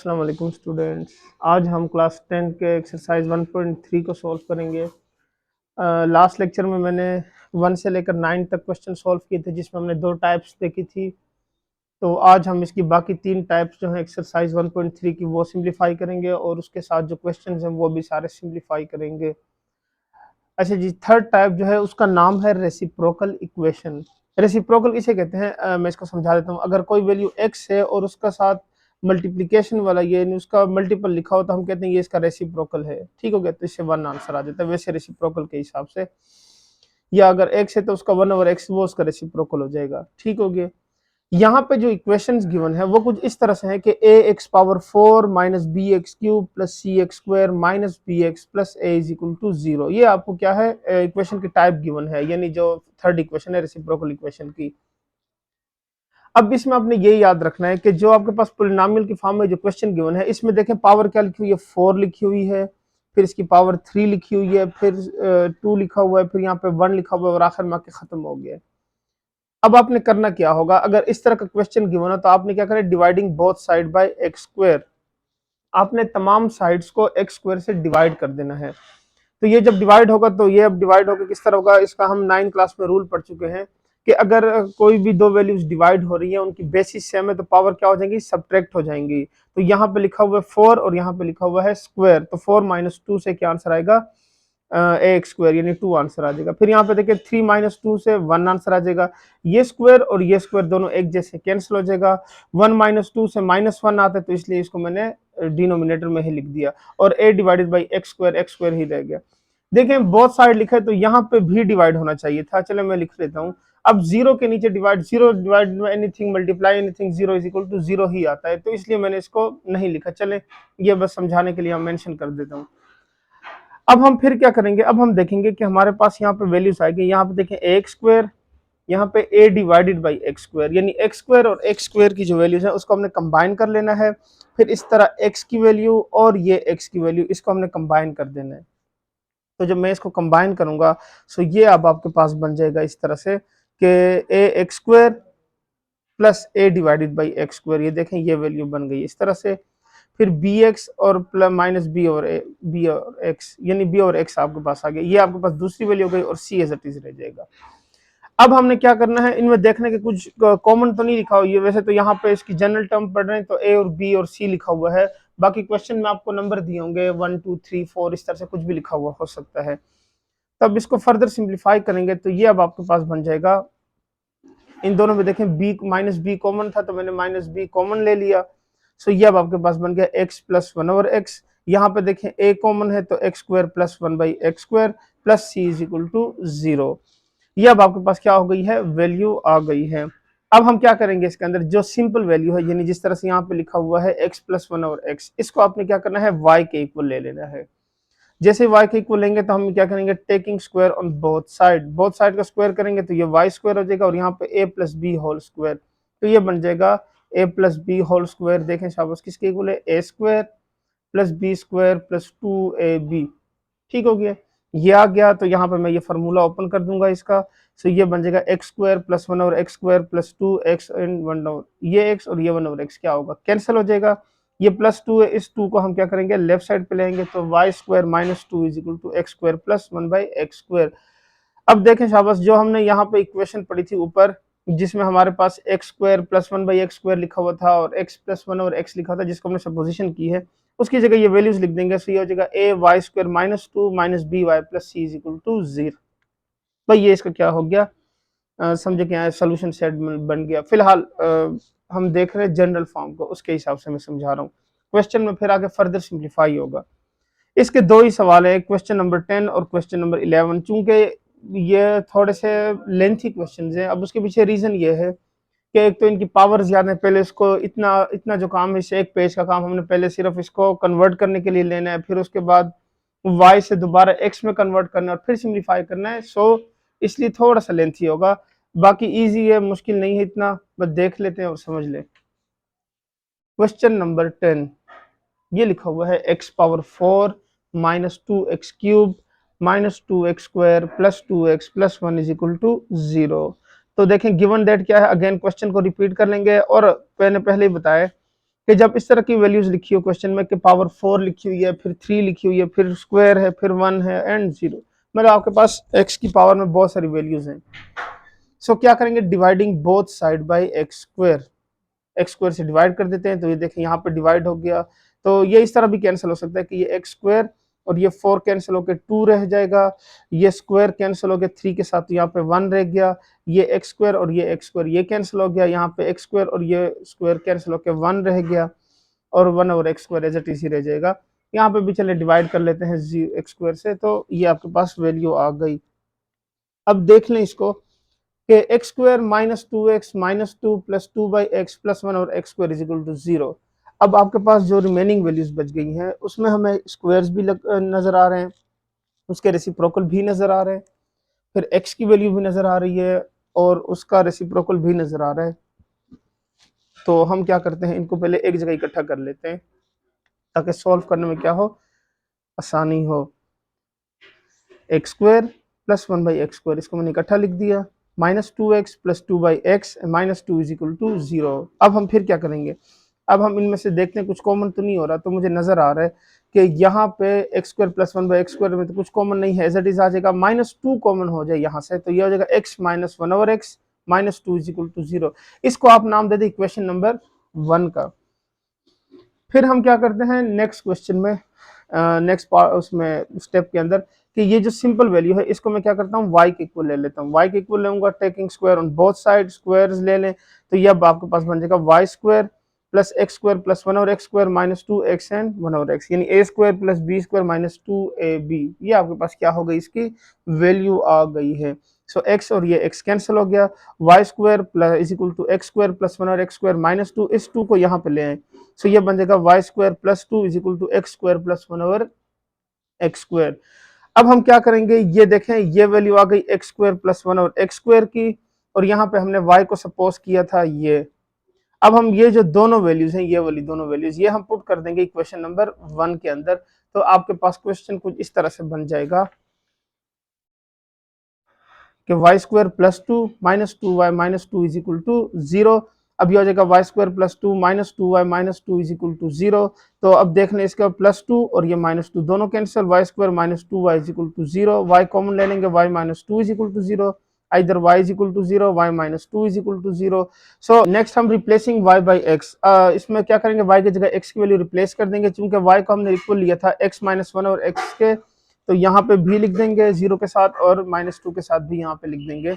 अस्सलाम वालेकुम स्टूडेंट्स। आज हम क्लास 10 के एक्सरसाइज 1.3 को सॉल्व करेंगे। लास्ट लेक्चर में मैंने 1 से लेकर 9 तक क्वेश्चन सॉल्व किए थे, जिसमें हमने 2 टाइप्स देखी थी। तो आज हम इसकी बाकी 3 टाइप्स जो हैं एक्सरसाइज 1.3 की वो सिंप्लीफाई करेंगे और उसके साथ जो क्वेश्चंस हैं वो भी सारे सिंप्लीफाई करेंगे। अच्छा जी, थर्ड टाइप जो है उसका नाम है रेसिप्रोकल इक्वेशन। रेसिप्रोकल किसे कहते हैं, मैं इसको समझा देता हूँ। अगर कोई वैल्यू x है और उसका साथ मल्टीप्लिकेशन वाला ये यानी उसका मल्टीपल लिखा हो तो हम कहते हैं ये इसका रेसिप्रोकल है। ठीक हो गया, तो इससे 1 आंसर आ जाता है वैसे रेसिप्रोकल के हिसाब से। या अगर x है तो उसका 1/x वो उसका रेसिप्रोकल हो जाएगा। ठीक हो गया। यहाँ पे जो इक्वेशंस गिवन है वो कुछ इस तरह से है कि ax power 4 minus b x cube plus c x square minus b x plus a is equal to 0। ये आपको क्या है, इक्वेशन की टाइप गिवन है, यानी जो थर्ड इक्वेशन है रेसिप्रोकल इक्वेशन की। अब इसमें आपने ये याद रखना है कि जो आपके पास पोलिनोमियल की फॉर्म में जो क्वेश्चन गिवन है, इसमें देखें पावर क्या लिखी हुई है, 4 लिखी हुई है, फिर इसकी पावर 3 लिखी हुई है, फिर 2 लिखा हुआ है, फिर यहाँ पे 1 लिखा हुआ है और आखिर में आके खत्म हो गया है। अब आपने करना क्या होगा, अगर इस तरह का क्वेश्चन गिवन है तो आपने क्या करें, dividing both side by x square. आपने तमाम साइड्स को एक्स स्क्वायर से डिवाइड कर देना है। तो ये जब डिवाइड होगा तो ये अब डिवाइड होकर किस तरह होगा, इसका हम 9 क्लास में रूल पढ़ चुके हैं कि अगर कोई भी दो वैल्यूज डिवाइड हो रही है, उनकी बेसिस सेम है, तो पावर क्या हो जाएंगी, सब्ट्रैक्ट हो जाएंगी। तो यहाँ पे लिखा हुआ है 4 और यहाँ पे लिखा हुआ है स्क्वायर, तो 4 माइनस 2 से क्या आंसर आएगा, ए एक्स स्क्वायर यानी 2 आंसर आ जाएगा। फिर यहाँ पे देखिए 3 माइनस 2 से 1 आंसर आ जाएगा। ये स्क्वायर और ये स्क्वायर दोनों एक जैसे कैंसिल हो जाएगा। 1 माइनस 2 से -1 आता है, तो इसलिए इसको मैंने डिनोमिनेटर में ही लिख दिया और a divided by x square ही रह गया। देखें बोथ साइड लिखा है तो यहाँ पे भी डिवाइड होना चाहिए था, चलो मैं लिख लेता हूँ। अब जीरो के नीचे divide, zero divide anything multiply anything, zero is equal to zero ही आता है, तो इसलिए मैंने इसको नहीं लिखा। चले ये बस समझाने के लिए हम मेंशन कर देता हूँ। अब हम फिर क्या करेंगे, अब हम देखेंगे कि हमारे पास यहाँ पे वैल्यूज आएगी। यहाँ पे देखें ए एक्स स्क्वायर, यहाँ पे a divided by x square, यानी एक्स स्क्वायर और एक्स स्क्वायर की जो वैल्यूज है उसको हमने कंबाइन कर लेना है। फिर इस तरह x की वैल्यू और ये x की वैल्यू, इसको हमने कंबाइन कर देना है। तो जब मैं इसको कंबाइन करूंगा तो ये अब आपके पास बन जाएगा इस तरह से कि a x square plus a divided by x square. ये देखें ये वैल्यू बन गई इस तरह से। फिर बी एक्स और प्लस माइनस बी और एक्स, यानी बी और एक्स आपके पास आ गया। ये आपके पास दूसरी वैल्यू हो गई और सी एज इट इज रह जाएगा। अब हमने क्या करना है, इनमें देखने के कुछ कॉमन तो नहीं लिखा हुआ है, वैसे तो यहाँ पे इसकी जनरल टर्म पढ़ रहे हैं तो ए और बी और सी लिखा हुआ है। बाकी क्वेश्चन में आपको नंबर दिए होंगे 1 2 3 4, इस तरह से कुछ भी लिखा हुआ हो सकता है। तब इसको फर्दर सिंप्लीफाई करेंगे तो ये अब आपके पास बन जाएगा। इन दोनों में देखें बी माइनस बी कॉमन था तो मैंने माइनस बी कॉमन ले लिया। सो ये अब आपके पास बन गया एक्स प्लस 1/x। यहाँ पे देखें a कॉमन है तो x square plus 1/x square plus c is equal to 0। ये अब आपके पास क्या हो गई है, वैल्यू आ गई है। अब हम क्या करेंगे, इसके अंदर जो सिंपल वैल्यू है, यानी जिस तरह से यहाँ पे लिखा हुआ है x प्लस 1/x, इसको आपने क्या करना है, y के इक्वल ले लेना है। जैसे y के इक्वल लेंगे तो हम क्या करेंगे, taking square on both side का स्क्वायर करेंगे तो ये y स्क्वायर हो जाएगा और यहाँ पे a plus b whole square, तो ये बन जाएगा a plus b whole square. देखें शाबाश, किसके इक्वल है, a square plus b square plus 2ab। ठीक हो गया, ये आ गया। तो यहाँ पे मैं ये फार्मूला ओपन कर दूंगा इसका। सो ये बन जाएगा x square plus 1/x square plus 2x and 1/, ये x और ये 1/x क्या होगा, कैंसिल हो जाएगा। ये प्लस 2 है, इस 2 को हम क्या करेंगे, लेफ्ट साइड पे लेंगे तो y square minus 2 is equal to x square plus 1/x square. अब देखें शाबाश, जो हमने यहाँ पे इक्वेशन पढ़ी थी ऊपर, जिसमें हमारे पास x square plus 1/x square लिखा हुआ था और x प्लस 1/x लिखा था, जिसको हमने सपोजिशन की है, उसकी जगह ये वैल्यूज लिख देंगे। सो ये हो जाएगा a y square minus 2 minus b y plus c is equal to 0। भाई ये इसका क्या हो गया, समझे क्या है, सोल्यूशन सेट बन गया। फिलहाल हम देख रहे हैं जनरल फॉर्म को, उसके हिसाब से मैं समझा रहा हूँ। क्वेश्चन में फिर आगे फर्दर सिंप्लीफाई होगा। इसके दो ही सवाल है, क्वेश्चन नंबर 10 और क्वेश्चन नंबर 11। चूंकि ये थोड़े से लेंथी क्वेश्चन हैं, अब उसके पीछे रीजन ये है कि एक तो इनकी पावर ज्यादा है, पहले इसको इतना इतना जो काम है, इसे एक पेज का काम हमने पहले सिर्फ इसको कन्वर्ट करने के लिए लेना है, फिर उसके बाद y से दोबारा x में कन्वर्ट करना है और फिर सिंप्लीफाई करना है। सो इसलिए थोड़ा सा लेंथी होगा, बाकी इजी है, मुश्किल नहीं है इतना, बस देख लेते हैं और समझ ले। क्वेश्चन नंबर 10, ये लिखा हुआ है x power 4 minus 2x cube minus 2x square plus 2x plus 1 is equal to 0। तो देखें गिवन दैट क्या है, अगेन क्वेश्चन को रिपीट कर लेंगे और मैंने पहले ही बताया कि जब इस तरह की वैल्यूज लिखी हो क्वेश्चन में कि पावर 4 लिखी हुई है, फिर 3 लिखी हुई है, फिर स्क्वायर है, फिर 1 है एंड 0, मतलब आपके पास x की पावर में बहुत सारी वैल्यूज हैं। सो क्या करेंगे, dividing both side by x square से डिवाइड कर देते हैं। तो ये देखें यहाँ पे डिवाइड हो गया। तो ये इस तरह भी कैंसिल हो सकता है कि ये एक्स स्क्वायर और ये 4 कैंसिल होकर 2 रह जाएगा, ये स्क्वायर कैंसिल हो गया 3 के साथ, तो यहाँ पे 1 रह गया, ये एक्स स्क्वायर और ये एक्स स्क्वायर ये कैंसिल हो गया, यहाँ पे एक्स स्क्वायर और ये स्क्वायर कैंसिल होकर 1 रह गया, और 1 और x square as it is रह जाएगा। यहाँ पे भी चले डिवाइड कर लेते हैं एक्स स्क्वायर से, तो ये आपके पास वैल्यू आ गई। अब देख लें इसको कि x square minus 2x minus 2 plus 2 by x plus 1 और x square is equal to 0। अब आपके पास जो रिमेनिंग वैल्यूज बच गई हैं उसमें हमें स्क्वायर्स भी नजर आ रहे हैं, उसके रेसिप्रोकल भी नजर आ रहे हैं, फिर x की वैल्यू भी नजर आ रही है और उसका रेसिप्रोकल भी नजर आ रहा है। तो हम क्या करते हैं, इनको पहले एक जगह इकट्ठा कर लेते हैं ताकि सॉल्व करने में क्या हो, आसानी हो। X square plus 1 by x square, इसको मैंने इकट्ठा लिख दिया, minus 2x plus 2 by x minus 2 is equal to 0। अब हम फिर क्या करेंगे, अब हम इनमें से देखते हैं कुछ कॉमन तो नहीं हो रहा, तो मुझे नजर आ रहा है कि यहाँ पे x square plus 1 by x square में तो कुछ कॉमन नहीं है, एज इट इज आ जाएगा, माइनस 2 कॉमन हो जाए यहाँ से, तो ये हो जाएगा x minus 1 over x minus 2 is equal to 0। इसको आप नाम दे दें इक्वेशन नंबर 1 का। फिर हम क्या करते हैं नेक्स्ट क्वेश्चन में, नेक्स्ट उसमें स्टेप के अंदर, कि ये जो सिंपल वैल्यू है इसको मैं क्या करता हूँ y के इक्वल ले लेता हूँ, y के इक्वल लूंगा taking square on both side, squares ले लें, तो ये अब आपके पास बन जाएगा y square plus x square plus 1 और x square minus 2x and 1 और x, यानी a square plus b square minus 2ab। ये आपके पास क्या हो गई, इसकी वैल्यू आ गई है। सो x और ये x कैंसिल हो गया, y square plus is equal to x square plus 1 और एक्स स्क्वायर माइनस 2, इस 2 को यहाँ पे ले आए, सो ये बन जाएगा y square plus 2 is equal to x square plus 1 over x square. अब हम क्या करेंगे, ये देखें ये वैल्यू आ गई एक्स स्क्वायर प्लस 1 और एक्स स्क्वायर की, और यहाँ पे हमने y को सपोज किया था ये। अब हम ये जो दोनों वैल्यूज हैं, ये वाली दोनों वैल्यूज, ये हम पुट कर देंगे इक्वेशन नंबर 1 के अंदर, तो आपके पास क्वेश्चन कुछ इस तरह से बन जाएगा कि y square plus 2 minus 2y minus 2 is equal to 0। अब ये हो जाएगा y square plus 2 minus 2y minus 2 is equal to 0। तो अब देख लें इसका प्लस 2 और ये माइनस 2 दोनों cancel, y square minus 2y is equal to 0, y common ले लेंगे, y minus 2 is equal to 0, either y is equal to 0 y minus 2 is equal to 0। So next हम रिप्लेसिंग y बाई x, इसमें क्या करेंगे, y की जगह x की value replace कर देंगे, चूंकि y को हमने इक्वल लिया था x माइनस 1 और x के, तो यहाँ पे भी लिख देंगे 0 के साथ और माइनस 2 के साथ भी यहाँ पे लिख देंगे।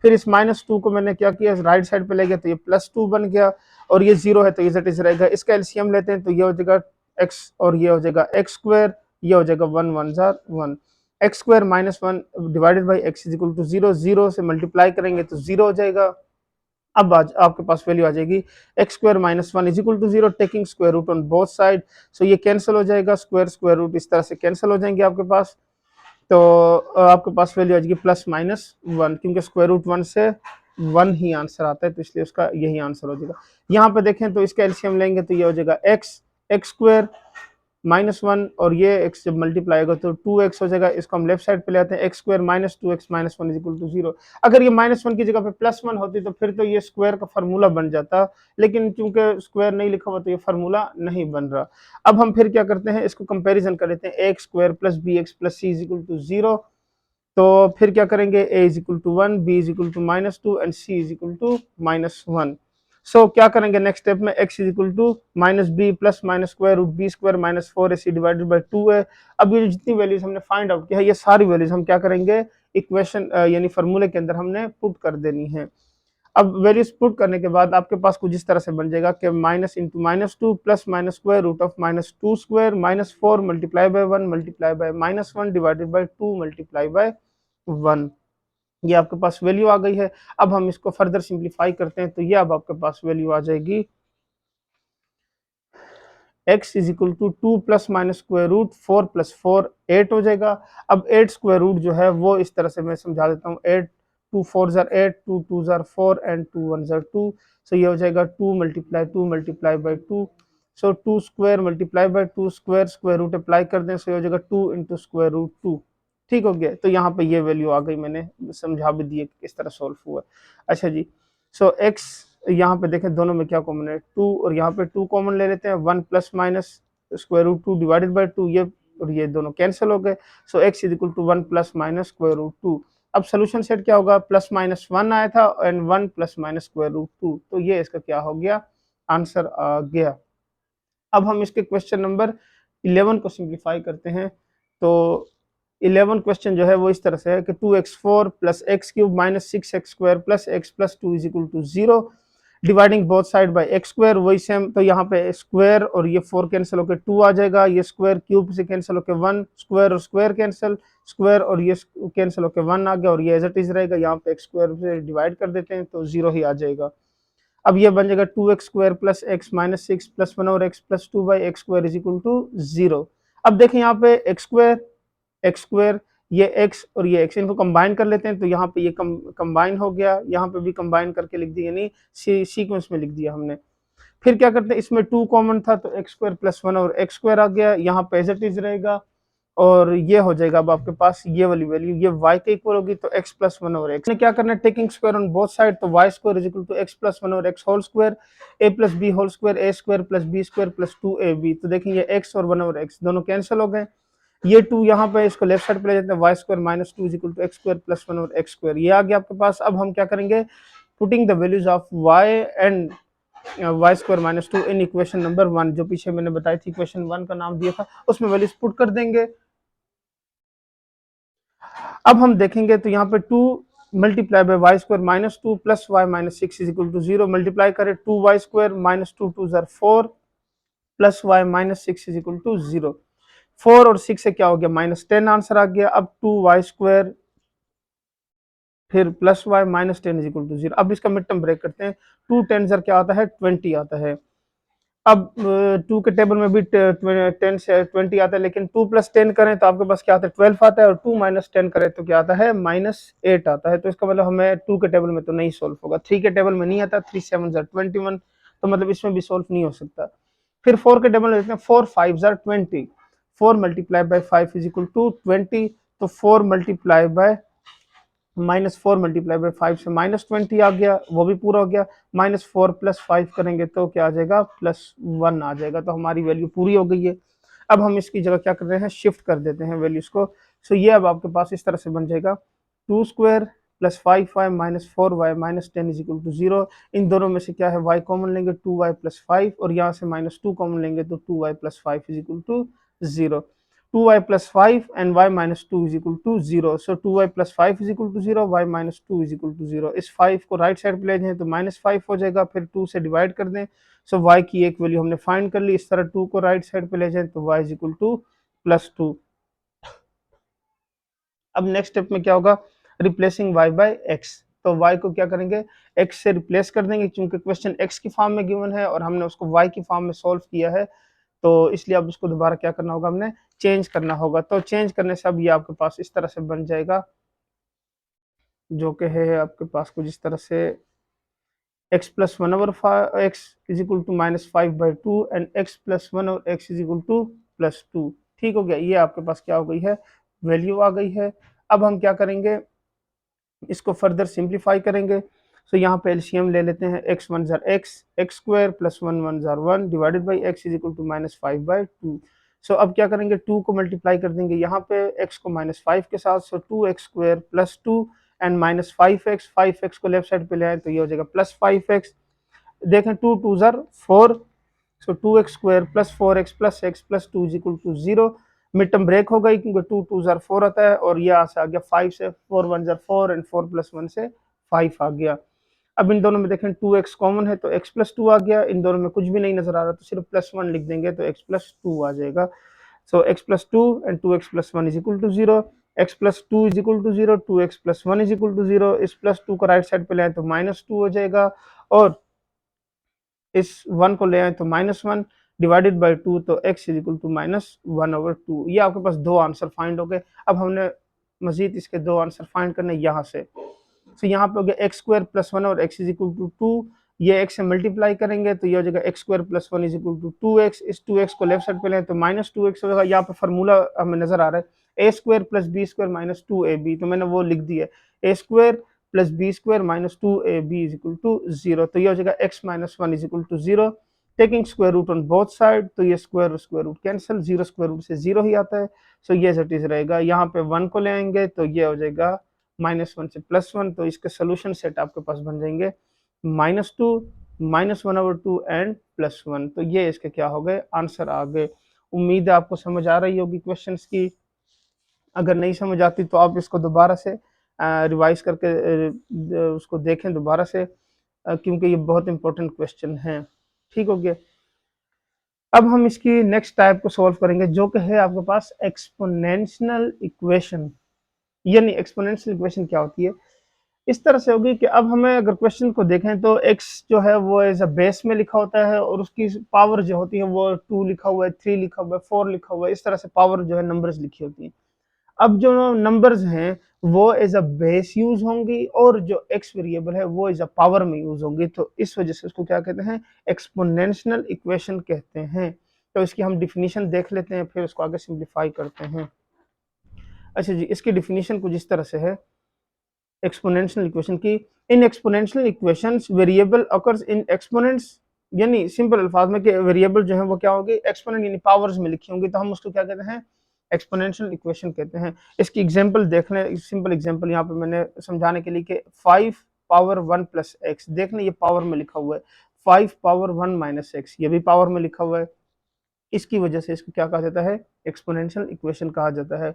फिर इस माइनस 2 को मैंने क्या किया, राइट साइड पे ले गया, तो ये प्लस 2 बन गया, और ये 0 है तो ये इज रहेगा, इसका एलसीएम लेते हैं तो ये हो जाएगा x और ये हो जाएगा एक्स स्क्वायर, ये हो जाएगा 1 1 जार 1, x square minus 1 divided by x is equal to 0, 0 से मल्टीप्लाई करेंगे तो 0 हो जाएगा। अब आज आपके पास वैल्यू आ जाएगी x square minus 1 is equal to 0 taking square root on both side, so ये कैंसिल हो जाएगा, स्क्वायर स्क्वायर रूट इस तरह से कैंसिल हो जाएंगे आपके पास, तो आपके पास वैल्यू आ जाएगी प्लस माइनस 1, क्योंकि स्क्वायर रूट 1 से 1 ही आंसर आता है, तो इसलिए उसका यही आंसर हो जाएगा। यहाँ पे देखें तो इसका एलसीएम लेंगे तो ये हो जाएगा एक्स एक्स स्क्वायर माइनस 1 और ये x जब मल्टीप्लाई होगा तो 2x हो जाएगा, इसको हम लेफ्ट साइड पे ले आते हैं, x square minus 2x minus 1 is equal to 0। अगर ये माइनस 1 की जगह पे प्लस 1 होती तो फिर तो ये स्क्वायर का फार्मूला बन जाता, लेकिन चूंकि स्क्वायर नहीं लिखा हुआ तो ये फार्मूला नहीं बन रहा। अब हम फिर क्या करते हैं, इसको कंपेरिजन कर लेते हैं, a square plus b x plus c is equal to 0, तो फिर क्या करेंगे, a is equal to 1, b is equal to minus 2 and c is equal to minus 1। So क्या करेंगे नेक्स्ट स्टेप में, x is equal to minus b plus minus square root b square minus 4ac divided by 2 है। अब ये जितनी values हमने find out किया है, ये सारी वैल्यूज हम क्या करेंगे, इक्वेशन यानी फार्मूले के अंदर हमने पुट कर देनी है। अब वैल्यूज पुट करने के बाद आपके पास कुछ इस तरह से बन जाएगा कि minus into minus 2 plus minus square root of minus 2 square minus 4 multiply by 1 multiply by minus 1 divided by 2 multiply by 1। ये आपके पास वैल्यू आ गई है। अब हम इसको फर्दर सिंप्लीफाई करते हैं, तो ये अब आपके पास वैल्यू आ जाएगी x is equal to 2 plus minus square root 4 plus 4 8 हो जाएगा। अब 8 स्क्वायर रूट जो है वो इस तरह से मैं समझा देता हूँ, 8 2 4 जार 8 2 2 जार 4 एंड 2 1 जार 2, सो ये हो जाएगा 2 multiply by 2, so 2 square multiply by 2 square, square root apply कर दें, सो ये हो जाएगा 2 इंटू स्क्वायर रूट 2। ठीक हो गया, तो यहाँ पे ये वैल्यू आ गई, मैंने समझा भी दी है किस तरह सॉल्व हुआ। अच्छा जी, सो x यहाँ पे देखें दोनों में क्या कॉमन है, 2 और यहाँ पे 2 कॉमन ले लेते हैं, 1 plus minus square root 2 divided by 2, ये और ये दोनों कैंसिल हो गए। So x is equal to 1 plus minus square root 2। अब सोल्यूशन सेट क्या होगा, प्लस माइनस 1 आया था and 1 plus minus square root 2, तो ये इसका क्या हो गया, आंसर आ गया। अब हम इसके क्वेश्चन नंबर 11 को सिंप्लीफाई करते हैं। तो 11 क्वेश्चन जो है वो इस तरह से है कि 2x4 plus x cube minus 6x square plus x plus 2 is equal to 0, dividing both side by x square, वही सेम। तो यहाँ पे स्क्वायर और ये 4 कैंसिल होकर 2 आ जाएगा, ये स्क्वायर क्यूब से कैंसिल होकर 1, स्क्वायर और स्क्वायर कैंसिल, स्क्वायर और ये कैंसिल होकर 1 आ गया, और ये एज इट इज रहेगा, यहाँ पे एक्स स्क्वायर से डिवाइड कर देते हैं तो 0 ही आ जाएगा। अब ये बन जाएगा 2x square plus x minus 6 plus 1 और x plus 2 by x square is equal to 0। अब देखें यहाँ पे एक्स स्क्वायर, ये x और ये x, इनको कंबाइन कर लेते हैं, तो यहाँ पे ये कंबाइन हो गया, यहाँ पे भी कंबाइन करके लिख दिया, यानी सीक्वेंस में लिख दिया हमने। फिर क्या करते हैं, इसमें 2 कॉमन था तो एक्स स्क्वायर प्लस 1 और एक्स स्क्वायर आ गया, यहाँ पे एज इट इज रहेगा, और ये हो जाएगा अब आपके पास ये वाली वैल्यू, ये y के इक्वल होगी, तो x प्लस 1 और x ने क्या करना है, taking square on both side, तो y square is equal to x plus 1 और x whole square, a plus b whole square, a square plus b square plus 2ab। तो देखें ये x और 1 और x दोनों कैंसिल हो गए, ये 2 यहाँ पे इसको लेफ्ट साइड पे ले जाते हैं, y square minus 2 is equal to x square plus 1 और x स्क्वायर, ये आ गया आपके पास। अब हम क्या करेंगे, putting the values of y and y square minus 2 in equation number 1, जो पीछे मैंने बताई थी इक्वेशन 1 का नाम दिया था, उसमें वैल्यूज पुट कर देंगे। अब हम देखेंगे तो यहाँ पे 2 multiply by y square minus 2 plus y minus 6 is equal to 0, multiply करें 2y स्क्वायर माइनस 2 2 जार 4 plus y minus 6 is equal to 0। 4 और 6 से क्या हो गया, माइनस 10 आंसर आ गया। अब 2y स्क्वायर फिर plus y minus 10 is equal to 0। अब इसका मिड टर्म ब्रेक करते हैं, 2 10 जार क्या आता है, 20 आता है। अब 2 के टेबल में भी 10 से 20 आता है, लेकिन 2 प्लस 10 करें तो आपके पास क्या आता है, 12 आता है, और 2 माइनस 10 करें तो क्या आता है, माइनस 8 आता है। तो इसका मतलब हमें 2 के टेबल में तो नहीं सोल्व होगा, 3 के टेबल में नहीं आता, 3 7 जार 21, तो मतलब इसमें भी सोल्व नहीं हो सकता। फिर 4 के टेबल में देखते हैं, 4 5 जार 20, 4 multiply by 5 is equal to 20, तो 4 multiply by minus 4 multiply by 5 से माइनस 20 आ गया, वो भी पूरा हो गया। माइनस 4 प्लस 5 करेंगे तो क्या आ जाएगा, प्लस 1 आ जाएगा, तो हमारी वैल्यू पूरी हो गई है। अब हम इसकी जगह क्या कर रहे हैं, शिफ्ट कर देते हैं वैल्यूज को। सो ये अब आपके पास इस तरह से बन जाएगा, 2 square plus 5y minus 4y minus 10 is equal to 0। इन दोनों में से क्या है, y कॉमन लेंगे 2y प्लस 5, और यहाँ से माइनस 2 कॉमन लेंगे तो 2y plus 5 is equal to 0। 2y plus 5 and y minus 2 is equal to 0. So 2y plus 5 is equal to 0, y minus 2 is equal to 0. इस 5 को राइट साइड पे ले जाएं तो माइनस 5 हो जाएगा, फिर 2 से डिवाइड कर दें। सो y की एक वैल्यू हमने फाइंड कर ली, इस तरह 2 को राइट साइड पे ले जाएं तो y is equal to plus 2। अब नेक्स्ट स्टेप में क्या होगा, रिप्लेसिंग y बाय x। तो y को क्या करेंगे, x से रिप्लेस कर देंगे, क्योंकि क्वेश्चन x की फॉर्म में गिवन है और हमने उसको y की फॉर्म में सॉल्व किया है, तो इसलिए अब उसको दोबारा क्या करना होगा, हमने चेंज करना होगा। तो चेंज करने से अब ये आपके पास इस तरह से बन जाएगा, जो कि है आपके पास कुछ इस तरह से, x plus 1 over x is equal to minus 5 by 2 and x plus 1 और x is equal to plus 2। ठीक हो गया, ये आपके पास क्या हो गई है, वैल्यू आ गई है। अब हम क्या करेंगे, इसको फर्दर सिंप्लीफाई करेंगे। सो यहाँ पे एलसीएम ले लेते हैं, एक्स वन जार एक्स स्क्वायर प्लस 1 1 जार 1 divided by x is equal to minus 5 by 2। So अब क्या करेंगे, 2 को मल्टीप्लाई कर देंगे यहाँ पे x को माइनस 5 के साथ, सो 2x square plus 2 and minus 5x को लेफ्ट साइड पे ले आए तो ये हो जाएगा प्लस 5x। देखें 2 2 जार 4, so 2x square plus 4x plus 2 is equal to 0। Mid term break हो गई, क्योंकि 2 2 जार 4 आता है, और ये यहाँ से आ गया 5 से 4 1 जार 4 एंड 4 प्लस 1 से 5 आ गया। अब इन दोनों में देखें 2x कॉमन है तो x प्लस 2 आ गया, इन दोनों में कुछ भी नहीं नजर आ रहा तो सिर्फ प्लस 1 लिख देंगे तो x प्लस 2 आ जाएगा। So x plus 2 and 2x plus 1 is equal to 0, x plus 2 is equal to 0, 2x plus 1 is equal to 0। इस प्लस 2 को राइट साइड पे ले आए तो माइनस 2 हो जाएगा, और इस 1 को ले आए तो माइनस 1 डिवाइडेड बाई 2, तो x is equal to minus 1 over 2। ये आपके पास दो आंसर फाइंड हो गए। अब हमने मजीद इसके दो आंसर फाइंड करने यहाँ से, तो यहाँ पे हो गया एक्स स्क्वायर प्लस 1 और x इज इक्वल टू 2, ये x से मल्टीप्लाई करेंगे तो ये हो जाएगा x square plus 1 is equal to 2x। इस 2x को लेफ्ट साइड पे लें तो माइनस 2x होगा। यहाँ पे फार्मूला हमें नजर आ रहा है, a square plus b square minus 2ab, तो मैंने वो लिख दिया, a square plus b square minus 2ab is equal to 0। तो ये हो जाएगा x minus 1 is equal to 0। Taking square root on both side, तो ये square root cancel, 0 square root से 0 ही आता है। सो ये एज इट इज रहेगा। यहाँ पे 1 को ले आएंगे तो ये हो जाएगा -1 से +1। तो इसके सोल्यूशन सेट आपके पास बन जाएंगे -2, -1/2 एंड +1। तो ये इसके क्या हो गए, आंसर आ गए। उम्मीद है आपको समझ आ रही होगी क्वेश्चंस की। अगर नहीं समझ आती तो आप इसको दोबारा से रिवाइज करके उसको देखें दोबारा से, क्योंकि ये बहुत इंपॉर्टेंट क्वेश्चन है। ठीक हो गया। अब हम इसकी नेक्स्ट टाइप को सॉल्व करेंगे, जो कि है आपके पास एक्सपोनेंशियल इक्वेशन। यानी एक्सपोनेंशियल इक्वेशन क्या होती है, इस तरह से होगी कि अब हमें अगर क्वेश्चन को देखें तो x जो है वो एज अ बेस में लिखा होता है, और उसकी पावर जो होती है वो 2 लिखा हुआ है, 3 लिखा हुआ है, 4 लिखा हुआ है। इस तरह से पावर जो है नंबर्स लिखी होती हैं। अब जो नंबर्स हैं वो एज अ बेस यूज होंगी, और जो x वेरिएबल है वो एज अ पावर में यूज होंगी। तो इस वजह से उसको क्या कहते हैं, एक्सपोनेंशियल इक्वेशन कहते हैं। तो इसकी हम डिफिनीशन देख लेते हैं, फिर उसको आगे सिंप्लीफाई करते हैं। अच्छा जी, इसकी डिफिनीशन कुछ इस तरह से है एक्सपोनेंशियल इक्वेशन की। In exponential equations variable occurs in exponents, यानी सिंपल अल्फाज में कि वेरिएबल जो है वो क्या होगी, एक्सपोनेंट यानी पावर्स में लिखी होंगी। तो हम उसको क्या कहते हैं, एक्सपोनेंशियल इक्वेशन कहते हैं। इसकी एग्जांपल देख लें, सिंपल एग्जांपल यहाँ पे मैंने समझाने के लिए कि 5 पावर 1 प्लस एक्स, देख लें ये पावर में लिखा हुआ है। 5 पावर 1 माइनस एक्स, ये भी पावर में लिखा हुआ है। इसकी वजह से इसको क्या कहा जाता है, एक्सपोनेंशियल इक्वेशन कहा जाता है।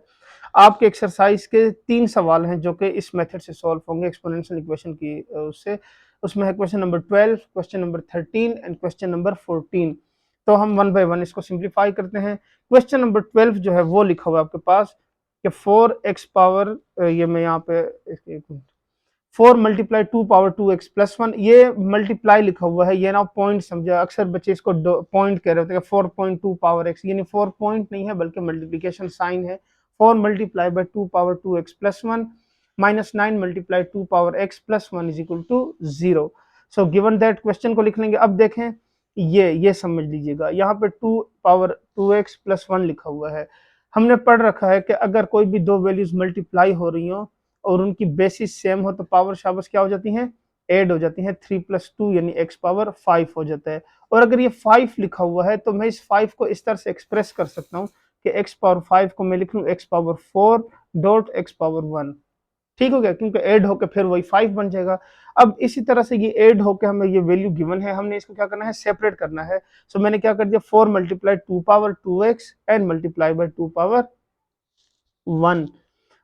आपके एक्सरसाइज के 3 सवाल हैं जो कि इस मेथड से सॉल्व होंगे एक्सपोनेंशियल इक्वेशन की उससे। उसमें है question number 12, question number 13 and question number 14। तो हम 1 बाय 1 इसको सिंप्लीफाई करते हैं। क्वेश्चन नंबर 12 जो है वो लिखा हुआ है आपके पास कि 4x पावर, ये मैं यहाँ पे 4 मल्टीप्लाई 2 पावर 2x प्लस 1, ये मल्टीप्लाई लिखा हुआ है, ये ना पॉइंट समझा। अक्सर बच्चे इसको पॉइंट कह रहे होते हैं, 4.2 पावर x, यानी 4 पॉइंट नहीं है बल्कि मल्टीप्लिकेशन साइन है। 4 multiply by 2 power 2x plus 1 minus 9 multiply 2 power x plus 1 is equal to 0। So given that question को लिख लेंगे। अब देखें ये समझ लीजिएगा, यहाँ पे 2 पावर 2x प्लस 1 लिखा हुआ है। हमने पढ़ रखा है कि अगर कोई भी दो वैल्यूज मल्टीप्लाई हो रही हो और उनकी बेसिस सेम हो तो पावर शाबस क्या हो जाती हैं, ऐड हो जाती हैं। 3 + 2 यानी x पावर 5 हो जाता है। और अगर ये 5 लिखा हुआ है तो मैं इस 5 को इस तरह से एक्सप्रेस कर सकता हूँ कि x पावर 5 को मैं लिख लूँ x power 4 dot x power 1। ठीक हो गया, क्योंकि ऐड होकर फिर वही 5 बन जाएगा। अब इसी तरह से ये ऐड होकर हमें ये वैल्यू गिवन है, हमने इसको क्या करना है, सेपरेट करना है। सो मैंने क्या कर दिया, 4 multiply 2 power 2x and multiply by 2 power 1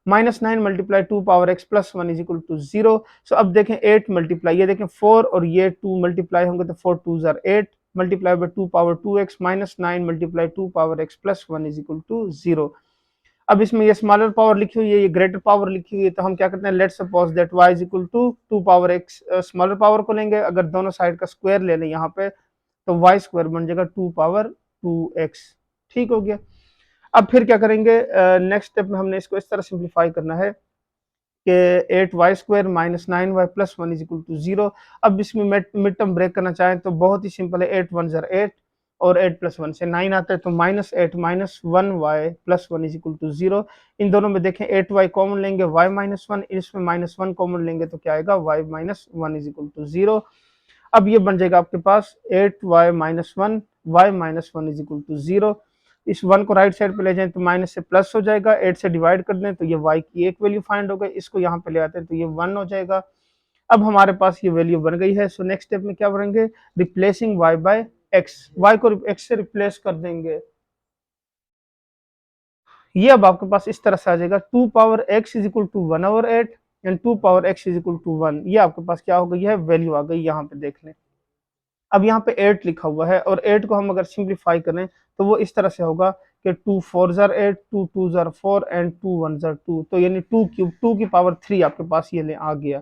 minus 9 multiply 2 power x plus 1 is equal to 0। So अब देखें 8 मल्टीप्लाई, ये देखें 4 और ये 2 मल्टीप्लाई होंगे तो 4 2 जार 8 multiply by 2 power 2x minus 9 multiply 2 power x plus 1 is equal to 0। अब इसमें ये स्मॉलर पावर लिखी हुई है, ये ग्रेटर पावर लिखी हुई है, तो हम क्या करते हैं, let's suppose that y is equal to 2 power x, smaller power को लेंगे, अगर दोनों साइड का स्क्वायर ले लें यहाँ पे तो y स्क्वायर बन जाएगा 2 पावर 2x। ठीक हो गया। अब फिर क्या करेंगे, नेक्स्ट स्टेप में हमने इसको इस तरह सिंप्लीफाई करना है कि 8y square minus 9y plus 1 is equal to 0। अब इसमें मिड टर्म ब्रेक करना चाहें तो बहुत ही सिंपल है, 8 1 जार 8 और 8 प्लस 1 से 9 आता है, तो -8 minus 1y plus 1 is equal to 0। इन दोनों में देखें 8y कॉमन लेंगे, y माइनस 1, इसमें -1 कॉमन लेंगे तो क्या आएगा, y minus 1 is equal to 0। अब ये बन जाएगा आपके पास 8y minus 1, y minus 1 is equal to 0। इस 1 को राइट साइड पे ले जाएं तो माइनस से प्लस हो जाएगा, 8 से डिवाइड कर दें तो ये y की एक वैल्यू फाइंड हो गई, इसको यहाँ पे ले आते हैं तो ये 1 हो जाएगा। अब हमारे पास ये वैल्यू बन गई है। सो नेक्स्ट स्टेप में क्या करेंगे, replacing y by x, y को x से रिप्लेस कर देंगे। ये अब आपके पास इस तरह से आ जाएगा 2 power x is equal to 1/8 and 2 power x is equal to 1। ये आपके पास क्या हो गई है, वैल्यू आ गई, यहाँ पे देख लें। अब यहाँ पे 8 लिखा हुआ है और 8 को हम अगर सिंप्लीफाई करें तो वो इस तरह से होगा कि 2 4 जार 8, 2 2 जार 4 एंड 2 1 जार 2, तो यानी 2 क्यूब 2 की पावर 3 आपके पास ये ले आ गया।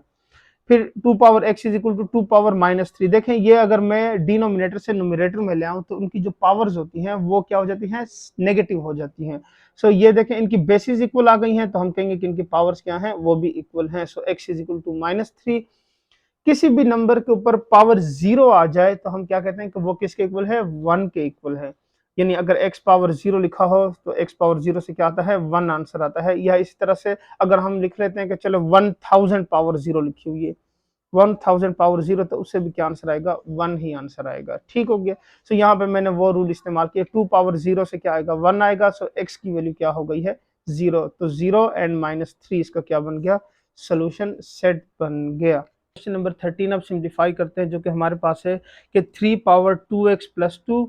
फिर 2 power x is equal to 2 power -3। देखें ये अगर मैं डिनोमिनेटर से न्यूमरेटर में ले आऊं तो उनकी जो पावर्स होती हैं वो क्या हो जाती हैं, नेगेटिव हो जाती हैं। सो ये देखें इनकी बेसिस इक्वल आ गई हैं, तो हम कहेंगे कि इनकी पावर्स क्या हैं, वो भी इक्वल हैं। सो x इज इक्वल टू -3। किसी भी नंबर के ऊपर पावर 0 आ जाए तो हम क्या कहते हैं कि वो किसके इक्वल है, 1 के इक्वल है। यानी अगर x पावर 0 लिखा हो तो x पावर 0 से क्या आता है 1 आंसर आता है। या इसी तरह से अगर हम लिख लेते हैं कि चलो 1000 पावर 0 लिखी हुई है, 1000 पावर 0, तो उससे भी क्या आंसर आएगा 1 ही आंसर आएगा। ठीक हो गया। सो यहाँ पे मैंने वो रूल इस्तेमाल किया, 2 पावर 0 से क्या आएगा 1 आएगा। सो x की वैल्यू क्या हो गई है 0, तो 0 एंड -3 इसका क्या बन गया सोल्यूशन सेट बन गया। क्वेश्चन नंबर 13 अब सिंप्लीफाई करते हैं, जो कि हमारे पास है कि 3 power 2x plus 2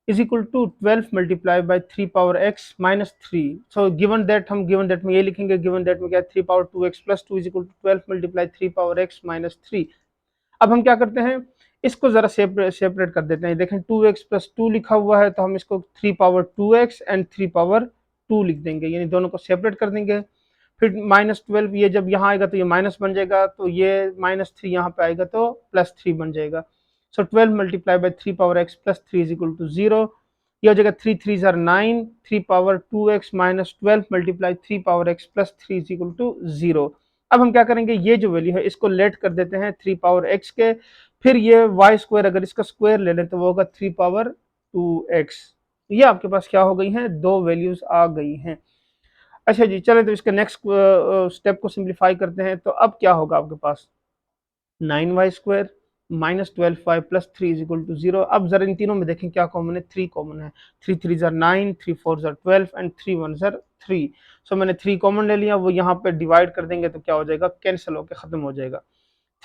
is equal to 12 multiplied by 3 power x minus 3। so given that हम given that में ये लिखेंगे, given that में क्या 3 power 2x plus 2 is equal to 12 multiply 3 power x minus 3। अब हम क्या करते हैं, इसको जरा सेपरेट कर देते हैं। देखें 2x plus 2 लिखा हुआ है, तो हम इसको 3 power 2x and 3 power 2 लिख देंगे, यानी दोनों को सेपरेट कर देंगे। फिर -12 ये जब यहाँ आएगा तो ये माइनस बन जाएगा, तो ये -3 यहाँ पे आएगा तो +3 बन जाएगा। So 12 multiply by 3 power x plus 3 is equal to 0। ये हो जाएगा 3 3 ज़ार 9, 3 power 2x minus 12 multiply 3 power x plus 3 is equal to 0। अब हम क्या करेंगे, ये जो वैल्यू है इसको लेट कर देते हैं 3 पावर x के, फिर ये वाई स्क्वायर अगर इसका स्क्वायर ले लें तो वो होगा 3 पावर 2x। ये आपके पास क्या हो गई हैं, दो वैल्यूज आ गई हैं। अच्छा जी, चले तो इसके नेक्स्ट स्टेप को सिंप्लीफाई करते हैं। तो अब क्या होगा आपके पास 9y square minus 12y plus 3 is equal to 0। अब जरा इन तीनों में देखें क्या कॉमन है, 3 कॉमन है। 3 3 ज़ार 9, 3 4 ज़ार 12 एंड 3 1 ज़ार 3। सो मैंने 3 कॉमन ले लिया, वो यहाँ पे डिवाइड कर देंगे तो क्या हो जाएगा कैंसिल होकर खत्म हो जाएगा।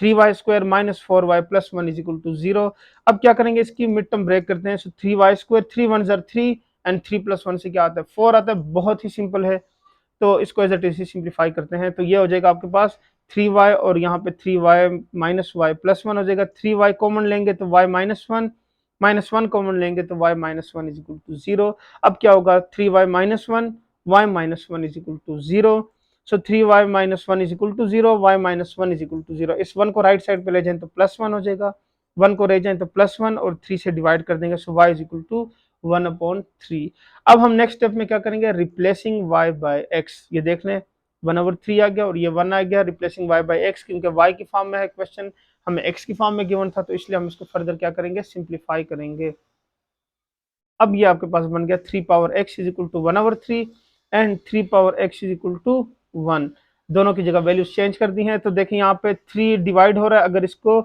3y square minus 4y plus 1 is equal to 0। अब क्या करेंगे, इसकी मिड टर्म ब्रेक करते हैं। सो 3y स्क्वायर 3 1 ज़ार 3 एंड 3 प्लस 1 से क्या आता है 4 आता है, बहुत ही सिंपल है। तो इसको एज एट इज सिंप्लीफाई करते हैं, तो ये हो जाएगा आपके पास 3y और यहाँ पे 3y माइनस वाई प्लस 1 हो जाएगा। 3y कॉमन लेंगे तो y माइनस वन कॉमन लेंगे तो y minus 1 is equal to 0। अब क्या होगा 3y minus 1, y minus 1 is equal to 0। So 3y minus 1 is equal to 0, y minus 1 is equal to 0। इस 1 को राइट साइड पे ले जाएं तो प्लस 1 हो जाएगा, 1 को ले जाएं तो प्लस 1 और 3 से डिवाइड कर देंगे। सो y इज इक्वल टू 1/3। अब हम नेक्स्ट स्टेप में क्या करेंगे, रिप्लेसिंग y बाय x। ये देख लें 1/3 आ गया और ये 1 आ गया, रिप्लेसिंग y बाय x, क्योंकि y की फॉर्म में है क्वेश्चन, हमें x की फॉर्म में गिवन था, तो इसलिए हम इसको फर्दर क्या करेंगे सिंप्लीफाई करेंगे। अब ये आपके पास बन गया 3 power x is equal to 1/3 and 3 power x is equal to 1। दोनों की जगह वैल्यूज चेंज कर दी हैं। तो देखिए यहाँ पे 3 डिवाइड हो रहा है, अगर इसको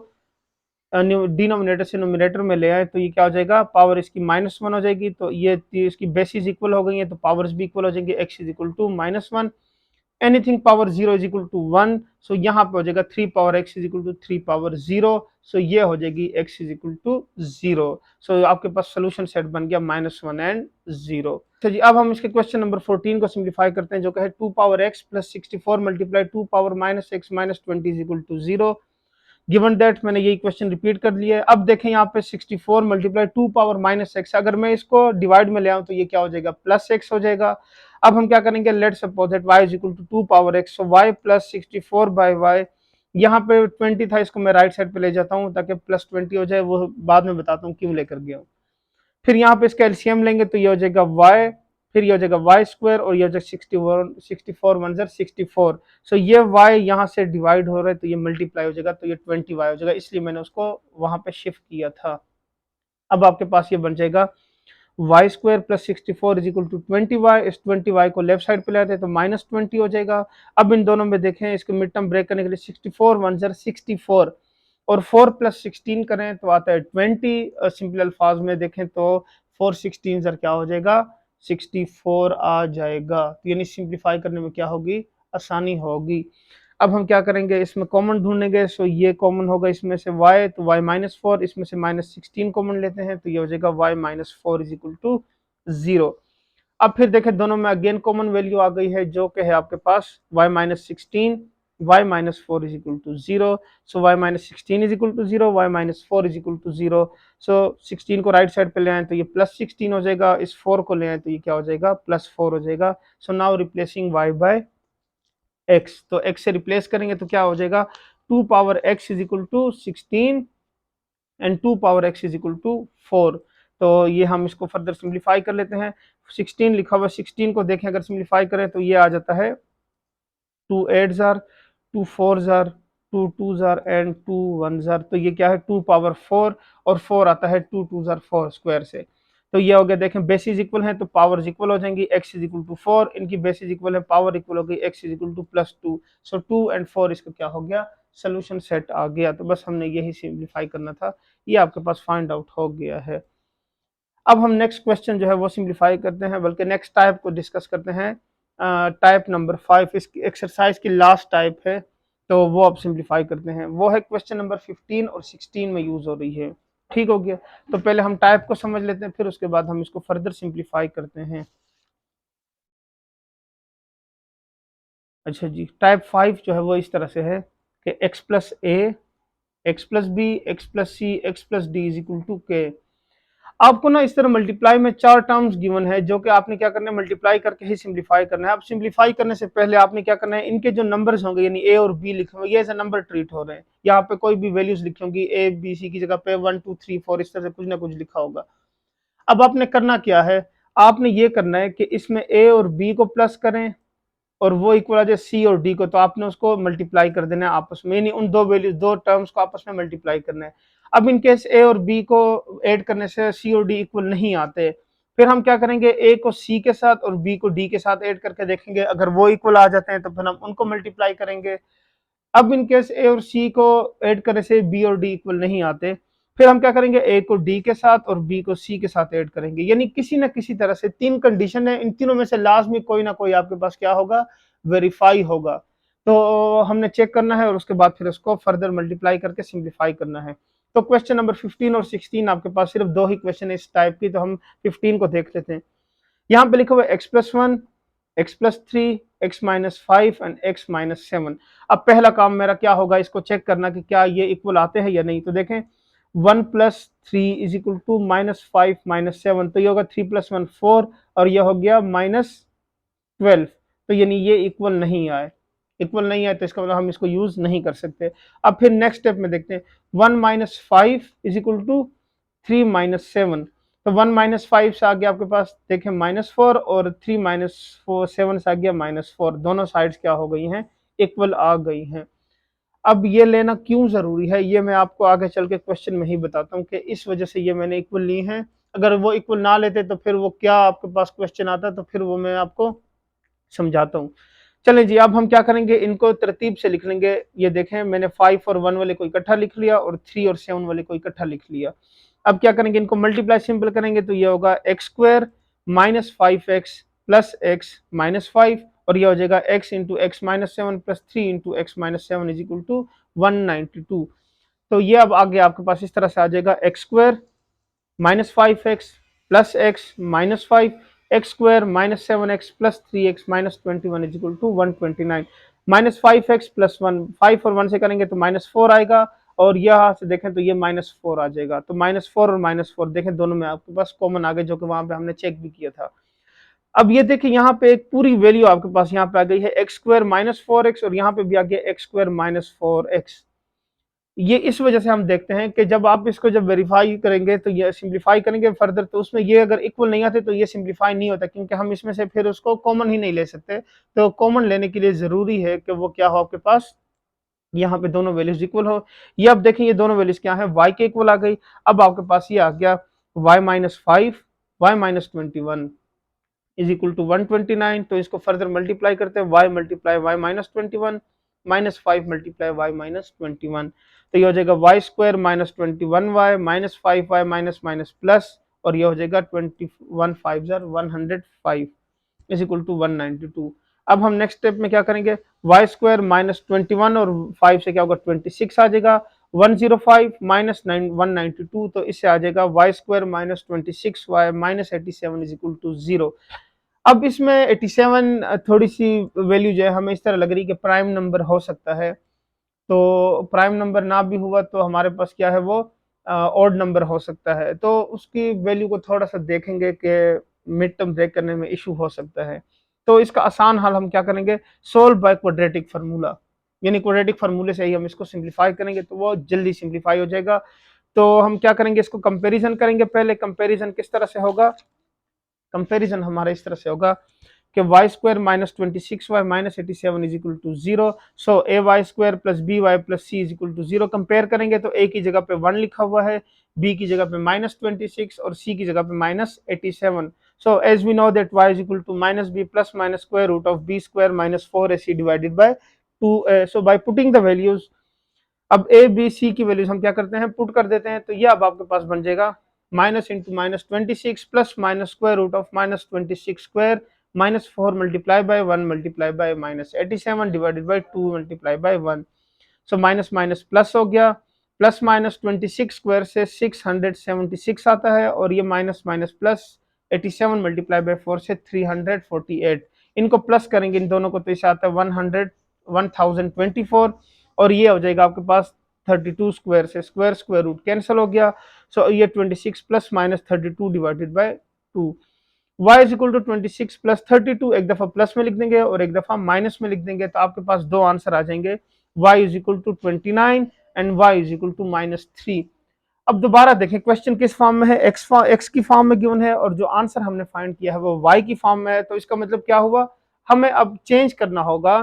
डिनोमिनेटर से नोमिनेटर में ले आए तो ये क्या हो जाएगा, पावर इसकी -1 हो जाएगी। तो ये इसकी बेसिस इक्वल हो गई है, तो पावर्स भी इक्वल हो जाएंगे। x is equal to -1, anything power 0 is equal to 1। So यहाँ पे हो जाएगा 3 power x is equal to 3 power 0। So ये हो जाएगी x is equal to 0। So आपके पास सोल्यूशन सेट बन गया -1 एंड 0। तो जी अब हम इसके क्वेश्चन नंबर 14 को सिंप्लीफाई करते हैं, जो कि है 2 power x plus 64 multiply 2 power minus x minus 20 is equal to 0। Given that मैंने यही क्वेश्चन रिपीट कर लिया है। अब देखें यहाँ पे 64 मल्टीप्लाई 2 पावर माइनस एक्स, अगर मैं इसको डिवाइड में ले आऊं तो ये क्या हो जाएगा प्लस एक्स हो जाएगा। अब हम क्या करेंगे, let's suppose that y is equal to 2 power x, so y plus 64 by y। यहाँ पे 20 था, इसको मैं राइट साइड पे ले जाता हूँ ताकि प्लस 20 हो जाए, वो बाद में बताता हूँ क्यों लेकर गया हूँ। फिर यहाँ पे इसका एलसीएम लेंगे तो ये हो जाएगा y, फिर ये हो जाएगा y स्क्वायर और ये हो जाएगा 64 1 64। सो ये y यहाँ से डिवाइड हो रहा है तो ये मल्टीप्लाई हो जाएगा, तो ये 20y हो जाएगा, इसलिए मैंने उसको वहां पे शिफ्ट किया था। अब आपके पास ये बन जाएगा y square plus 64 is equal to 20y। इस 20y को लेफ्ट साइड पे ले आते हैं तो -20 हो जाएगा। अब इन दोनों में देखें, इसको मिड टर्म ब्रेक करने के लिए 64 1 64 और 4 प्लस 16 करें तो आता है 20। सिंपल अल्फाज में देखें तो 4 16 सर क्या हो जाएगा 64 आ जाएगा। तो यानी सिंप्लीफाई करने में क्या होगी आसानी होगी। अब हम क्या करेंगे, इसमें कॉमन ढूंढेंगे। सो ये कॉमन होगा इसमें से y, तो y -4, इसमें से -16 कॉमन लेते हैं तो ये हो जाएगा y -4 इज इक्वल टू 0। अब फिर देखें दोनों में अगेन कॉमन वैल्यू आ गई है, जो कि है आपके पास y -16, y -4 is equal to 0। So y -16 is equal to 0, y -4 is equal to 0। So 16 को राइट साइड पे ले आए तो ये प्लस 16 हो जाएगा, इस 4 को ले आए तो ये क्या हो जाएगा +4 हो जाएगा। So now replacing y by x, तो x से रिप्लेस करेंगे तो क्या हो जाएगा 2 power x is equal to 16 and 2 power x is equal to 4। तो ये हम इसको फर्दर सिंप्लीफाई कर लेते हैं। 16 लिखा हुआ 16 को देखें अगर सिंप्लीफाई करें तो ये आ जाता है 2 8 jar, 2 4 jar, 2 2 jar and 2 1 jar. तो ये क्या है 2 पावर 4 और 4 आता है 2 2 जार 4 स्क्वायर से। तो ये हो गया, देखें बेसिस इक्वल है तो पावर इक्वल हो जाएंगी, x इज इक्वल टू 4, इनकी बेसिस इक्वल है, पावर इक्वल हो गई, x is equal to +2। So 2 and 4 इसका क्या हो गया, सोल्यूशन सेट आ गया। तो बस हमने यही सिंप्लीफाई करना था, ये आपके पास फाइंड आउट हो गया है। अब हम नेक्स्ट क्वेश्चन जो है वो सिंप्लीफाई करते हैं, बल्कि नेक्स्ट टाइप को डिस्कस करते हैं। टाइप नंबर 5 इस एक्सरसाइज की लास्ट टाइप है, तो वो अब सिंप्लीफाई करते हैं। वो है क्वेश्चन नंबर 15 और 16 में यूज हो रही है। ठीक हो गया, तो पहले हम टाइप को समझ लेते हैं, फिर उसके बाद हम इसको फर्दर सिंप्लीफाई करते हैं। अच्छा जी, टाइप 5 जो है वो इस तरह से है कि x plus a, x plus b, x plus c, x plus d is equal to k. आपको ना इस तरह मल्टीप्लाई में 4 टर्म्स गिवन है, जो कि आपने क्या करना है, मल्टीप्लाई करके ही सिंप्लीफाई करना है। अब सिंप्लीफाई करने से पहले आपने क्या करना है, इनके जो नंबर्स होंगे यानी ए और बी लिखे हुए, ये एज अ नंबर ट्रीट हो रहे हैं। यहाँ पे कोई भी वैल्यूज लिखी होंगी, ए बी सी की जगह पे 1 2 3 4 इस तरह से कुछ ना कुछ लिखा होगा। अब आपने करना क्या है, आपने ये करना है कि इसमें ए और बी को प्लस करें और वो इक्वल आ जाए सी और डी को, तो आपने उसको मल्टीप्लाई कर देना है आपस में, यानी उन दो वैल्यूज, दो टर्म्स को आपस में मल्टीप्लाई करना है। अब इन केस ए और बी को ऐड करने से सी और डी इक्वल नहीं आते, फिर हम क्या करेंगे, ए को सी के साथ और बी को डी के साथ ऐड करके देखेंगे, अगर वो इक्वल आ जाते हैं तो फिर हम उनको मल्टीप्लाई करेंगे। अब इन केस ए और सी को ऐड करने से बी और डी इक्वल नहीं आते, फिर हम क्या करेंगे, ए को डी के साथ और बी को सी के साथ ऐड करेंगे। यानी किसी ना किसी तरह से 3 कंडीशन है, इन तीनों में से लाजमी कोई ना कोई आपके पास क्या होगा, वेरीफाई होगा। तो हमने चेक करना है और उसके बाद फिर उसको फर्दर मल्टीप्लाई करके सिंप्लीफाई करना है। तो क्वेश्चन नंबर 15 और 16 आपके पास सिर्फ 2 ही क्वेश्चन है इस टाइप की, तो हम 15 को देख लेते हैं। यहाँ पे लिखा हुआ है x+1, x+3, x-5 and x-7। अब पहला काम मेरा क्या होगा, इसको चेक करना कि क्या ये इक्वल आते हैं या नहीं। तो देखें 1 + 3 इज इक्वल टू -5 -7, तो ये होगा 3 + 1 4 और ये हो गया -12। तो यानी ये इक्वल नहीं आए तो इसका मतलब हम इसको यूज नहीं कर सकते। अब फिर नेक्स्ट स्टेप में देखते हैं, 1 - 5 इज इक्वल टू 3 - 7, तो 1 - 5 से आ गया आपके पास, देखें -4 और 3 - 7 से आ गया -4, दोनों साइड्स क्या हो गई हैं, इक्वल आ गई हैं। अब ये लेना क्यों जरूरी है, ये मैं आपको आगे चल के क्वेश्चन में ही बताता हूँ कि इस वजह से ये मैंने इक्वल ली है। अगर वो इक्वल ना लेते तो फिर वो क्या आपके पास क्वेश्चन आता, तो फिर वो मैं आपको समझाता हूँ। चलें जी, अब हम क्या करेंगे, इनको तरतीब से लिख लेंगे। ये देखें मैंने 5 और 1 वाले को इकट्ठा लिख लिया और 3 और 7 वाले को इकट्ठा लिख लिया। अब क्या करेंगे, इनको मल्टीप्लाई सिंपल करेंगे तो ये होगा x² - 5x प्लस x -5 और ये हो जाएगा x into x -7 plus 3 into x -7 is equal to 192। तो ये अब आगे आपके पास इस तरह से आ जाएगा x² -5x plus x -5 x² -7x plus 3x -21 is equal to 129। -5x plus 1, 5 और 1 से करेंगे तो -4 आएगा और यहाँ से देखें तो ये -4 आ जाएगा। तो -4 और -4 देखें दोनों में आपके पास कॉमन आ गए, जो कि वहां पे हमने चेक भी किया था। अब ये देखिए यहाँ पे एक पूरी वैल्यू आपके पास यहाँ पे आ गई है x² -4x और यहाँ पे भी आ गया x² -4x। ये इस वजह से हम देखते हैं कि जब आप इसको जब वेरीफाई करेंगे तो ये सिंप्लीफाई करेंगे फर्दर, तो उसमें ये अगर इक्वल नहीं आते तो ये सिंप्लीफाई नहीं होता, क्योंकि हम इसमें से फिर उसको कॉमन ही नहीं ले सकते। तो कॉमन लेने के लिए जरूरी है कि वो क्या हो आपके पास, यहाँ पे दोनों वैल्यूज इक्वल हो। ये अब देखें ये दोनों वैल्यूज क्या है, y के इक्वल आ गई। अब आपके पास ये आ गया y -5 y -21 is equal to 129। तो इसको फर्दर मल्टीप्लाई करते हैं, y × y -21 -5 × y -21, तो ये हो जाएगा y² -21y -5y minus minus plus और ये हो जाएगा 21 5 105 इज इक्वल टू 192। अब हम नेक्स्ट स्टेप में क्या करेंगे, y² -21 और 5 से क्या होगा 26 आ जाएगा, 105 माइनस 192, तो इससे आ जाएगा y² -26y -87 is equal to 0। अब इसमें 87 थोड़ी सी वैल्यू जो है हमें इस तरह लग रही है कि प्राइम नंबर हो सकता है, तो प्राइम नंबर ना भी हुआ तो हमारे पास क्या है वो ऑड नंबर हो सकता है। तो उसकी वैल्यू को थोड़ा सा देखेंगे कि मिड टर्म ब्रेक करने में इशू हो सकता है। तो इसका आसान हल हम क्या करेंगे, सोल्व बाय क्वाड्रेटिक फार्मूला, यानी क्वाड्रेटिक फार्मूले से ही हम इसको सिंप्लीफाई करेंगे तो वो जल्दी सिंप्लीफाई हो जाएगा। तो हम क्या करेंगे, इसको कंपैरिजन करेंगे। पहले कंपैरिजन किस तरह से होगा, कंपैरिजन हमारा इस तरह से होगा कि y² -26y -87 is equal to 0, so ay² + by + c is equal to 0। Compare करेंगे तो a की जगह पे 1 लिखा हुआ है, बी की जगह पे -26 और सी की जगह पे -87। So as we know that y is equal to -b plus minus square root of b square minus 4ac divided by 2a। So by putting the values, अब ए बी सी की values हम क्या करते हैं, put कर देते हैं। तो ये अब आपके पास बन जाएगा minus into -26 plus minus square root of -26 square minus 4 multiply by 1 multiply by -87 divided by 2 multiply by 1। So minus minus plus हो गया, प्लस माइनस 26 स्क्वायर से 676 आता है, और ये minus minus plus 87 multiply by 4 से 348। इनको प्लस करेंगे इन दोनों को तो इसे आता है 1024, और ये हो जाएगा आपके पास 32 स्क्वायर से स्क्वायर स्क्वायर रूट कैंसिल हो गया। सो ये 26 plus minus 32 divided by 2। y is equal to 26 plus 32 एक दफा प्लस में लिख देंगे और एक दफा माइनस में लिख देंगे, तो आपके पास दो आंसर आ जाएंगे, y is equal to 29 and y is equal to -3। अब दोबारा देखें क्वेश्चन किस फॉर्म में है, x की फॉर्म में गिवन है, और जो आंसर हमने फाइंड किया है वो y की फॉर्म में है। तो इसका मतलब क्या हुआ, हमें अब चेंज करना होगा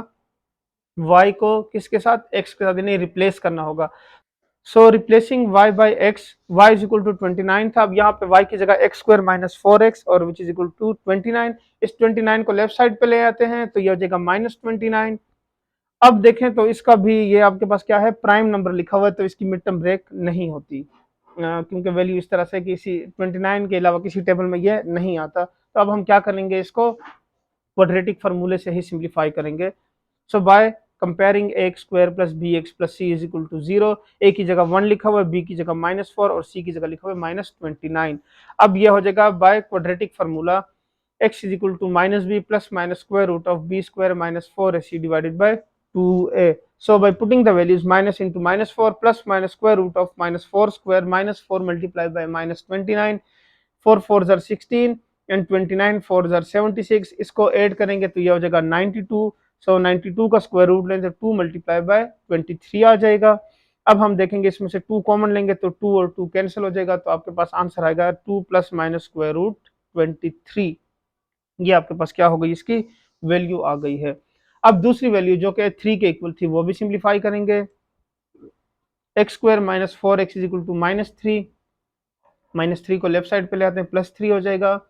y को किसके साथ, x के साथ, यानी रिप्लेस करना होगा। So replacing y by x, y is equal to 29 था, अब यहाँ पे y की जगह x स्क्वायर माइनस 4x और विच इज इक्वल टू 29। इस 29 को लेफ्ट साइड पे ले आते हैं तो ये हो जाएगा -29। अब देखें तो इसका भी ये आपके पास क्या है, प्राइम नंबर लिखा हुआ है, तो इसकी मिड टर्म ब्रेक नहीं होती, क्योंकि वैल्यू इस तरह से किसी 29 के अलावा किसी टेबल में ये नहीं आता। तो अब हम क्या करेंगे, इसको क्वाड्रेटिक फार्मूले से ही सिंप्लीफाई करेंगे। So by comparing x square plus b x plus c is equal to 0, a की जगह 1 लिखा हुआ है, बी की जगह -4 और सी की जगह लिखा हुआ है -29। अब यह हो जाएगा by quadratic formula x is equal to -b plus minus square root of b square minus 4ac divided by 2a। So by putting the values minus into -4 plus minus square root of -4 square -4 multiply by -29, 4 4 जार 16 and 29 4 जार 76। इसको add करेंगे तो यह हो जाएगा 92। सो 92 का square root लेंगे तो 2 मल्टीप्लाई बाय 23 आ जाएगा। अब हम देखेंगे इसमें से 2 कॉमन लेंगे तो 2 और 2 कैंसिल हो जाएगा, तो आपके पास आंसर आएगा 2 प्लस माइनस स्क्वायर रूट 23। ये आपके पास क्या हो गई, इसकी वैल्यू आ गई है। अब दूसरी वैल्यू जो कि 3 के इक्वल थी वो भी सिंप्लीफाई करेंगे। X square minus 4x is equal to -3, -3 को लेफ्ट साइड पे ले आते हैं, +3 हो जाएगा।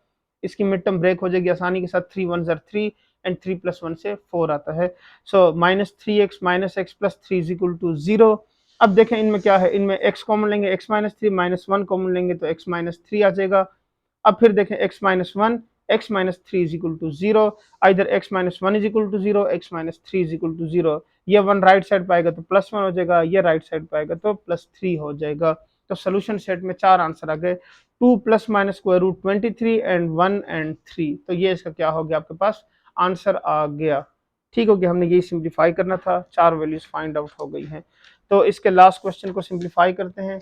इसकी मिड टर्म ब्रेक हो जाएगी आसानी के साथ, 3 1 जार 3 एंड 3 + 1 से 4 आता है। So -3x minus x plus 3 is equal to 0। अब देखें इनमें क्या है, इनमें x कॉमन लेंगे, x -3 -1 कॉमन लेंगे तो x -3 आ जाएगा। अब फिर देखें x -1 x -3 is equal to 0, either x -1 is equal to 0, x -3 is equal to 0। ये 1 राइट साइड पाएगा तो +1 हो जाएगा, ये राइट साइड पाएगा तो +3 हो जाएगा। तो सोल्यूशन सेट में 4 आंसर आ गए, 2 plus minus square root 23 and 1 and 3। तो ये इसका क्या हो गया, आपके पास आंसर आ गया। ठीक हो गया, हमने यही सिंप्लीफाई करना था, 4 वैल्यूज फाइंड आउट हो गई हैं। तो इसके लास्ट क्वेश्चन को सिंप्लीफाई करते हैं,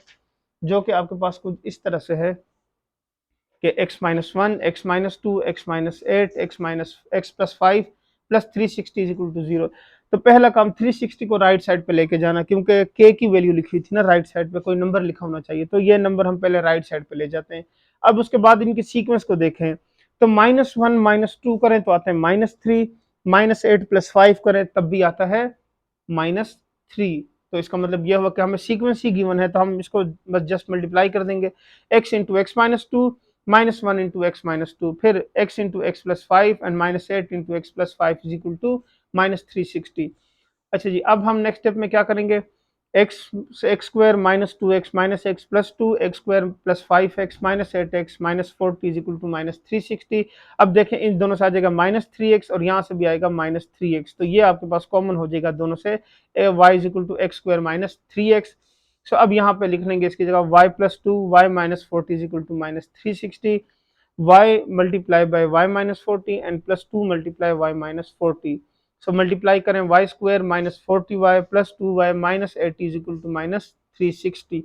जो कि आपके पास कुछ इस तरह से है कि x -1 x -2 x -8 x plus 5 plus 360 is equal to 0। तो पहला काम 360 को राइट साइड पे लेके जाना, क्योंकि k की वैल्यू लिखी थी ना राइट साइड पे, कोई नंबर लिखा होना चाहिए, तो ये नंबर हम पहले राइट साइड पे ले जाते हैं। अब उसके बाद इनकी सीक्वेंस को देखें तो -1 -2 करें तो आता है -3, -8 प्लस 5 करें तब भी आता है -3। तो इसका मतलब यह हुआ कि हमें सीक्वेंस ही गिवन है, तो हम इसको बस जस्ट मल्टीप्लाई कर देंगे, x into x -2 -1 into x -2, फिर x into x plus 5 and -8 into x plus 5 is equal to -360। अच्छा जी, अब हम नेक्स्ट स्टेप में क्या करेंगे, x square -2x plus 2 x square plus 5x -8x -40 is equal to -360। अब देखें इन दोनों से आ जाएगा -3x और यहाँ से भी आएगा -3x, तो ये आपके पास कॉमन हो जाएगा दोनों से, y is equal to x square -3x। So अब यहाँ पे लिख लेंगे इसकी जगह y plus 2 y -40 is equal to -360, y multiply by y -40 and plus 2 multiply y -40। So multiply करें y square -40y plus 2y -80 is equal to -360।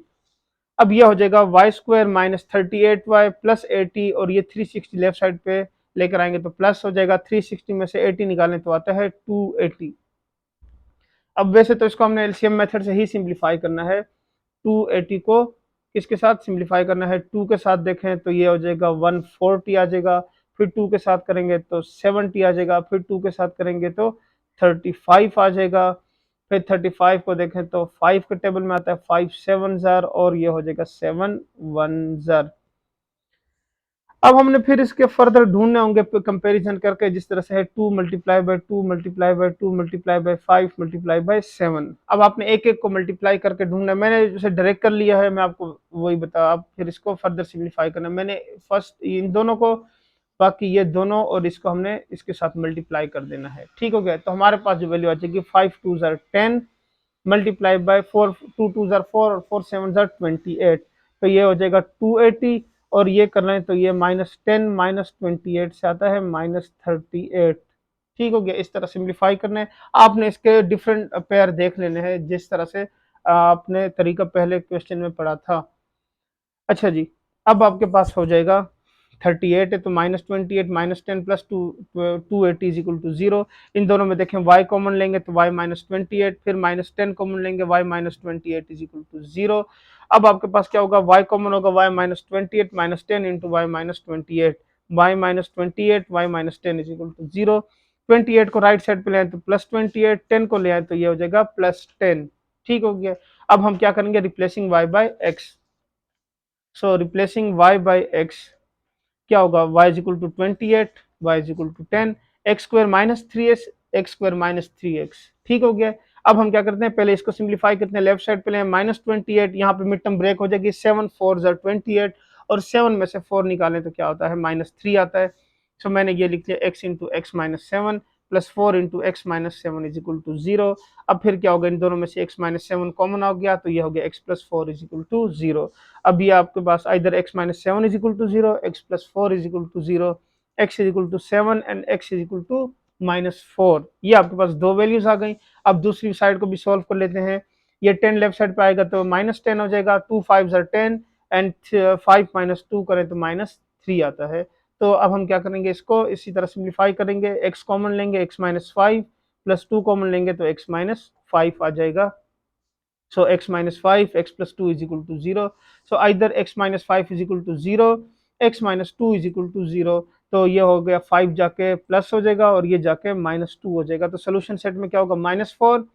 अब यह हो जाएगा y स्क्वायर -38y प्लस 80, और ये 360 लेफ्ट साइड पे लेकर आएंगे तो प्लस हो जाएगा, 360 में से 80 निकालें तो आता है 280। अब वैसे तो इसको हमने एलसीएम मेथड से ही सिंप्लीफाई करना है, 280 को किसके साथ सिंप्लीफाई करना है, 2 के साथ देखें तो ये हो जाएगा 140 आ जाएगा, फिर 2 के साथ करेंगे तो 70 आ जाएगा, फिर 2 के साथ करेंगे तो 35 आ जाएगा, फिर 35 को देखें तो 5 के टेबल में आता है 5 7 ज़र और ये हो जाएगा 7 1 ज़र। अब हमने फिर इसके फर्दर ढूंढने होंगे कंपैरिजन करके, जिस तरह से है 2 multiply by 2 multiply by 2 multiply by 5 multiply by 7। अब आपने एक एक को मल्टीप्लाई करके ढूंढना है, मैंने जैसे डायरेक्ट कर लिया है, मैं आपको वही बता, आप फिर इसको फर्दर सिंप्लीफाई करना है। मैंने फर्स्ट इन दोनों को, बाकी ये दोनों और इसको हमने इसके साथ मल्टीप्लाई कर देना है। ठीक हो गया, तो हमारे पास जो वैल्यू आ जाएगी 5 2 ज़र 10 मल्टीप्लाई बाय 4 2 2 ज़र 4 और 4 7 ज़र 28, तो ये हो जाएगा 280 और ये कर रहे हैं तो ये -10 -28 से आता है -38। ठीक हो गया, इस तरह सिंप्लीफाई करना है। आपने इसके डिफरेंट पेयर देख लेने हैं जिस तरह से आपने तरीका पहले क्वेश्चन में पढ़ा था। अच्छा जी, अब आपके पास हो जाएगा 38 है तो -28 -10 प्लस 2 280 इज इक्वल टू 0। इन दोनों में देखें y कॉमन लेंगे तो y -28, फिर -10 कॉमन लेंगे y -28 इज इक्वल टू 0। अब आपके पास क्या होगा, y कॉमन होगा y -28 -10 into y -28, y -28 y -10 is equal to 0। 28 को राइट साइड पे ले आए तो +28, 10 को ले आए तो ये हो जाएगा +10। ठीक हो गया, अब हम क्या करेंगे, replacing y by x। So replacing y by x क्या होगा, y is equal to 28, y is equal to 10, x square minus 3x, x square minus 3x। ठीक हो गया, अब हम क्या करते हैं, पहले इसको सिंप्लीफाई करते हैं, लेफ्ट साइड पे ले -28, यहाँ पे मिड टर्म ब्रेक हो जाएगी, 7 4 ज़र 28 और 7 में से 4 निकालें तो क्या होता है, -3 आता है। सो मैंने ये लिख लिया x into x minus 7 plus 4 into x minus 7 is equal to 0। अब फिर क्या होगा, इन दोनों में से x माइनस 7 कॉमन हो गया तो ये हो गया x plus 4 is equal to 0। अब ये आपके पास इधर x minus 7 is equal to 0, x plus 4 is equal to 0, x is equal to 7 and x is equal to -4। ये आपके पास दो वैल्यूज आ गई। अब दूसरी साइड को भी सॉल्व कर लेते हैं। ये 10 लेफ्ट साइड पे आएगा तो -10 हो जाएगा, 2 5 ज़र 10 एंड 5 माइनस 2 करें तो -3 आता है। तो अब हम क्या करेंगे, इसको इसी तरह सिंप्लीफाई करेंगे, x कॉमन लेंगे x माइनस 5 प्लस 2 कॉमन लेंगे तो x माइनस 5 आ जाएगा। So x minus 5, x plus 2 is equal to 0. So either x minus 5 is equal to 0, x minus 2 is equal to 0। तो ये हो गया 5 जाके प्लस हो जाएगा और ये जाके -2 हो जाएगा। तो सोल्यूशन सेट में क्या होगा, -4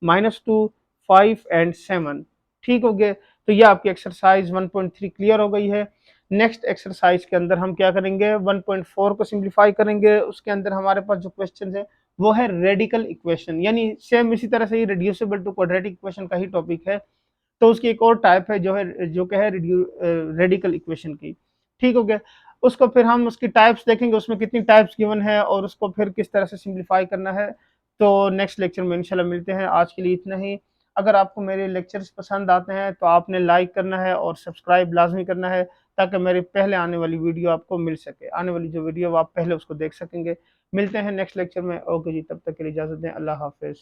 -2 5 एंड 7। ठीक हो गया, तो ये आपकी एक्सरसाइज 1.3 क्लियर हो गई है। नेक्स्ट एक्सरसाइज के अंदर हम क्या करेंगे, 1.4 को सिंप्लीफाई करेंगे। उसके अंदर हमारे पास जो क्वेश्चन है वो है रेडिकल इक्वेशन, यानी सेम इसी तरह से ही रिड्यूसिबल टू क्वाड्रेटिक इक्वेशन का ही टॉपिक है। तो उसकी एक और टाइप है जो कि है रेडिकल इक्वेशन की। ठीक हो गया, उसको फिर हम उसकी टाइप्स देखेंगे, उसमें कितनी टाइप्स गिवन है और उसको फिर किस तरह से सिंप्लीफाई करना है। तो नेक्स्ट लेक्चर में इंशाल्लाह मिलते हैं। आज के लिए इतना ही। अगर आपको मेरे लेक्चर्स पसंद आते हैं तो आपने लाइक करना है और सब्सक्राइब लाजमी करना है, ताकि मेरी पहले आने वाली वीडियो आपको मिल सके। आने वाली जो वीडियो आप पहले उसको देख सकेंगे। मिलते हैं नेक्स्ट लेक्चर में। ओके जी, तब तक के लिए इजाज़त दें। अल्लाह हाफ़िज़।